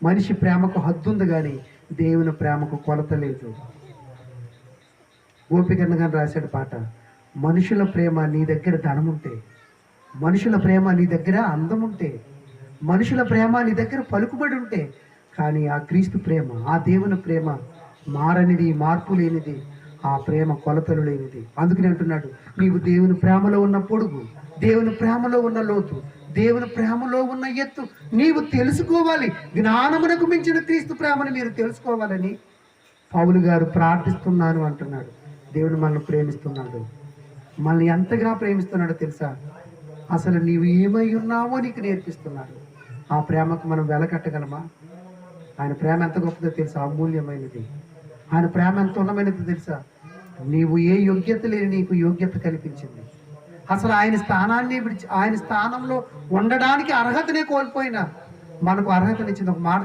మనిషి ప్రేమకు హద్దు ఉంది, కానీ దేవుని ప్రేమకు కొలత లేదు. గోపికన్న గారు రాశాడు పాట, మనుషుల ప్రేమ నీ దగ్గర ధనం ఉంటే, మనుషుల ప్రేమ నీ దగ్గర అందం ఉంటే, మనుషుల ప్రేమ నీ దగ్గర పలుకుబడి ఉంటే, కానీ ఆ క్రీస్తు ప్రేమ, ఆ దేవుని ప్రేమ మారనిది, మార్పు లేనిది, ఆ ప్రేమ కొలతలు లేనిది. అందుకని అంటున్నాడు, నీవు దేవుని ప్రేమలో ఉన్న పొడుగు, దేవుని ప్రేమలో ఉన్న లోతు, దేవుని ప్రేమలో ఉన్న ఎత్తు నీవు తెలుసుకోవాలి. జ్ఞానమునకు మించిన క్రీస్తు ప్రేమను మీరు తెలుసుకోవాలని పౌలు గారు ప్రార్థిస్తున్నాను అంటున్నాడు. దేవుడు మనల్ని ప్రేమిస్తున్నాడు. మనల్ని ఎంతగా ప్రేమిస్తున్నాడో తెలుసా? అసలు నీవు ఏమై ఉన్నావో నీకు నేర్పిస్తున్నాడు. ఆ ప్రేమకు మనం వెలకట్టగలమా? ఆయన ప్రేమ ఎంత గొప్పదో తెలుసా? అమూల్యమైనది. ఆయన ప్రేమ ఎంత ఉన్నమైనది తెలుసా? నీవు ఏ యోగ్యత లేని నీకు యోగ్యత కల్పించింది. అసలు ఆయన స్థానాన్ని విడిచి ఆయన స్థానంలో ఉండడానికి అర్హతనే కోల్పోయినా మనకు అర్హతనిచ్చింది. ఒక మాట